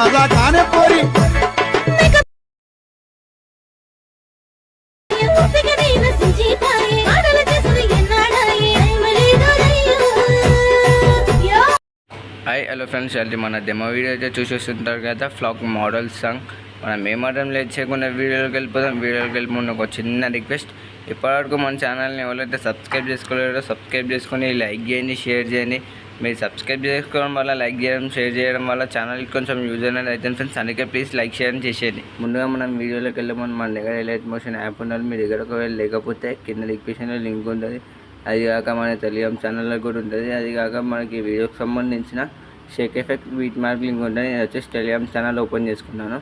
मजा खाने पोरी हाई हेलो फ्रेंड्स जल्दी मन डेमो वीडियो चूसुंटाరు కదా ఫ్లాగ్ మోడల్ సాంగ్ మనం ఏ మాత్రం లేట్ చేయకుండా వీడియోలోకి వెళ్ళిపోదాం. వీడియోలోకి వెళ్ళి ముందు ఒక చిన్న రిక్వెస్ట్, ఇప్పటివరకు మన ఛానల్ని ఎవరైతే సబ్స్క్రైబ్ చేసుకోలేరో సబ్స్క్రైబ్ చేసుకొని లైక్ చేయండి, షేర్ చేయండి. మీరు సబ్స్క్రైబ్ చేసుకోవడం వల్ల, లైక్ చేయడం, షేర్ చేయడం వల్ల ఛానల్కి కొంచెం యూజ్ అనేది అవుతుంది ఫ్రెండ్స్. అందుకే ప్లీజ్ లైక్ షేర్ చేసేయండి. ముందుగా మనం వీడియోలోకి వెళ్ళమని మన దగ్గర ఎలైట్ మోషన్ యాప్ ఉండాలి. మీ దగ్గర ఒకవేళ లేకపోతే కింద డిస్క్రిప్షన్లో లింక్ ఉంటుంది. అది కాక మన టెలిగ్రామ్ ఛానల్లో కూడా ఉంటుంది. అది కాక మనకి వీడియోకి సంబంధించిన Sheikh effect beat mark link ఉంటుంది. నేను వచ్చేసి టెలిగ్రామ్ ఛానల్ ఓపెన్ చేసుకున్నాను.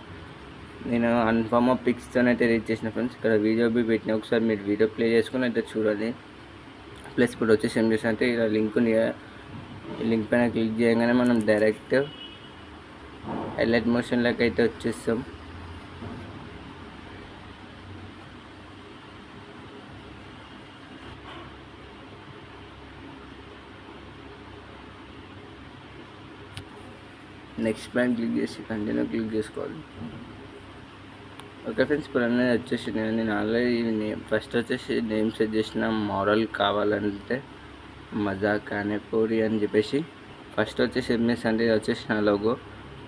నేను అన్ఫామ్ పిక్స్తో అయితే రీచ్ చేసిన ఫ్రెండ్స్. ఇక్కడ వీడియో బి పెట్టిన ఒకసారి మీరు వీడియో ప్లే చేసుకుని అయితే చూడాలి. ప్లస్ ఇప్పుడు వచ్చేసి ఏం చేసినా అంటే ఇలా లింక్ ఉంది కదా, ఈ లింక్ పైన క్లిక్ చేయగానే మనం డైరెక్ట్ ఎలైట్ మోషన్లోకి అయితే వచ్చేస్తాం. నెక్స్ట్ పైన క్లిక్ చేసి కంటిన్యూ క్లిక్ చేసుకోవాలి. ఓకే ఫ్రెండ్స్, ఇప్పుడు అనేది వచ్చేసి నేను ఆల్రెడీ ఫస్ట్ వచ్చేసి నేమ్ సెట్ చేసిన మోడల్ కావాలంటే మజా ఖానే పూరి అని చెప్పేసి ఫస్ట్ వచ్చేసి ఎంఎస్ అంటే ఇది వచ్చేసి నా లోగో.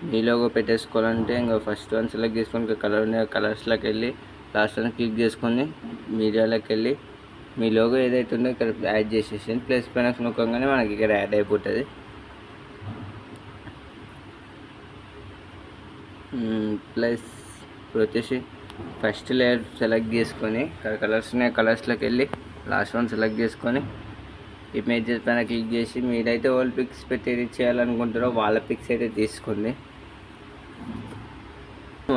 మీ లోగో పెట్టేసుకోవాలంటే ఇంకా ఫస్ట్ వన్ సెలెక్ట్ చేసుకొని ఇంకా కలర్ ఉంది, కలర్స్లోకి వెళ్ళి లాస్ట్ వన్ క్లిక్ చేసుకొని మీడియాలోకి వెళ్ళి మీ లోగో ఏదైతే ఉందో ఇక్కడ యాడ్ చేసేసి ప్లస్ పైన నొక్కగానే మనకి ఇక్కడ యాడ్ అయిపోతుంది. ప్లస్ ఇప్పుడు వచ్చేసి ఫస్ట్ లేయర్ సెలెక్ట్ చేసుకొని కలర్స్ ఉన్నాయి, కలర్స్లోకి వెళ్ళి లాస్ట్ వన్ సెలెక్ట్ చేసుకొని ఇమేజెస్ పైన క్లిక్ చేసి మీరైతే ఓల్డ్ పిక్స్ పెట్టి ఎడిట్ చేయాలనుకుంటారో వాళ్ళ పిక్స్ అయితే తీసుకోండి.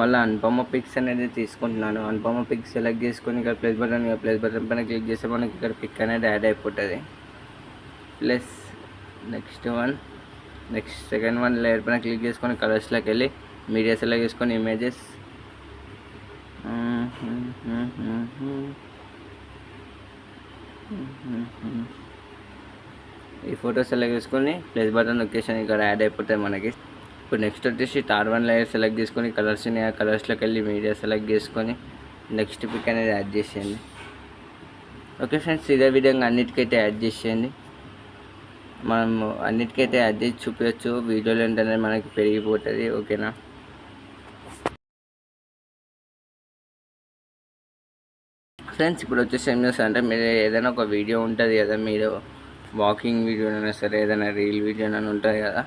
వాళ్ళ అనుపమ పిక్స్ అనేది తీసుకుంటున్నాను. అనుపమ పిక్స్ సెలెక్ట్ చేసుకొని ఇక్కడ ప్లస్ బటన్ పైన క్లిక్ చేస్తే మనకి ఇక్కడ పిక్ అనేది యాడ్ అయిపోతుంది. Plus next second one layer పైన క్లిక్ చేసుకొని కలర్స్లోకి వెళ్ళి మీడియా సెలెక్ట్ చేసుకొని ఇమేజెస్ ఈ ఫోటో సెలెక్ట్ చేసుకొని ప్లస్ బటన్ లొకేషన్ ఇక్కడ యాడ్ అయిపోతాయి మనకి. ఇప్పుడు నెక్స్ట్ వచ్చేసి థర్డ్ వన్ లేయర్ సెలెక్ట్ చేసుకొని కలర్స్లోకి వెళ్ళి మీడియా సెలెక్ట్ చేసుకొని నెక్స్ట్ పిక్ అనేది యాడ్ చేసేయండి. ఓకే ఫ్రెండ్స్, ఇదే విధంగా అన్నిటికైతే యాడ్ చేసేయండి. మనం అన్నిటికైతే యాడ్ చేసి చూపించచ్చు. వీడియో లెంత్ అనేది మనకి పెరిగిపోతుంది. ఓకేనా ఫ్రెండ్స్, ఇప్పుడు వచ్చేసి ఏం చేస్తారంటే మీరు ఏదైనా ఒక వీడియో ఉంటుంది కదా, మీరు వాకింగ్ వీడియోనైనా సరే ఏదైనా రీల్ వీడియోనైనా ఉంటుంది కదా,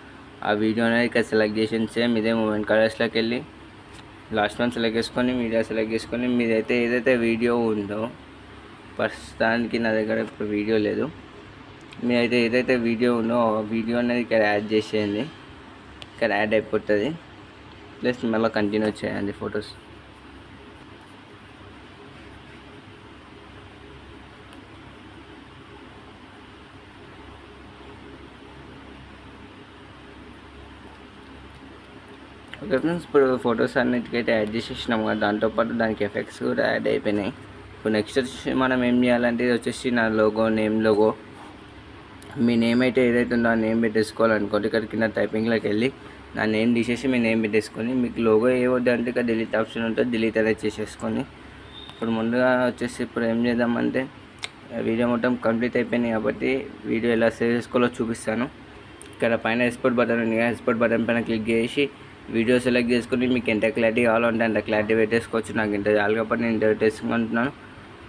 ఆ వీడియో అనేది ఇక్కడ సెలెక్ట్ చేసి సేమ్ ఇదే మూమెంట్ కలర్స్లోకి వెళ్ళి లాస్ట్ వన్ సెలెక్ట్ చేసుకొని మీడియా సెలెక్ట్ చేసుకొని మీదైతే ఏదైతే వీడియో ఉందో, ప్రస్తుతానికి నా దగ్గర ఇప్పుడు వీడియో లేదు, మీరైతే ఏదైతే వీడియో ఉందో ఆ వీడియో అనేది ఇక్కడ యాడ్ చేసేయండి. ఇక్కడ యాడ్ అయిపోతుంది. ప్లస్ మళ్ళీ కంటిన్యూ చేయండి ఫొటోస్. ఓకే ఫ్రెండ్స్, ఇప్పుడు ఫొటోస్ అన్నిటికైతే యాడ్ చేసేసినాం కదా, దాంతోపాటు దానికి ఎఫెక్ట్స్ కూడా యాడ్ అయిపోయినాయి. ఇప్పుడు నెక్స్ట్ వచ్చేసి మనం ఏం చేయాలంటే ఇది వచ్చేసి నా లోగో, నేమ్ లోగో. మీ నేమ్ అయితే ఏదైతే ఉందో ఆ నేమ్ పెట్టేసుకోవాలనుకోండి. ఇక్కడ కింద టైపింగ్లోకి వెళ్ళి నా నేమ్ తీసేసి మీ నేమ్ పెట్టేసుకొని మీకు లోగో ఏ వద్దు అంటే ఇక్కడ డిలీట్ ఆప్షన్ ఉంటుంది, డిలీట్ అనేది చేసేసుకొని ఇప్పుడు ముందుగా వచ్చేసి ఇప్పుడు ఏం చేద్దామంటే వీడియో మొత్తం కంప్లీట్ అయిపోయినాయి కాబట్టి వీడియో ఎలా సేవ్ చేసుకోవాలో చూపిస్తాను. ఇక్కడ పైన ఎక్స్పోర్ట్ బటన్ ఉంది కదా, ఎక్స్పోర్ట్ బటన్ పైన క్లిక్ చేసి వీడియో సెలెక్ట్ చేసుకుని మీకు ఎంత క్లారిటీ కావాలంటే అంత క్లారిటీ పెట్టేసుకోవచ్చు. నాకు ఇంత చాలు కాబట్టి నేను ఇంత పెట్టేసుకుంటున్నాను.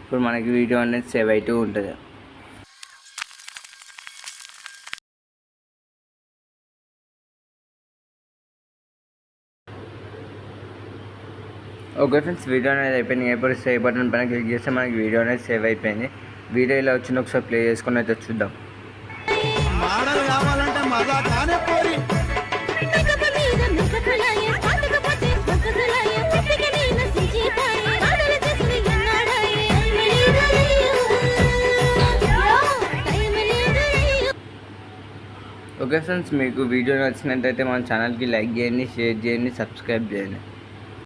ఇప్పుడు మనకి వీడియో అనేది సేవ్ అవుతూ ఉంటుంది. ఓకే ఫ్రెండ్స్, వీడియో అనేది అయిపోయింది. ఎప్పుడు సేవ్ బటన్ పైన క్లిక్ చేస్తే మనకి వీడియో అనేది సేవ్ అయిపోయింది. వీడియో ఇలా వచ్చింది ఒకసారి ప్లే చేసుకుని అయితే చూద్దాం. ఓకే ఫ్రెండ్స్, మీకు వీడియో నచ్చినట్టయితే మన ఛానల్కి లైక్ చేయండి, షేర్ చేయండి, సబ్స్క్రైబ్ చేయండి.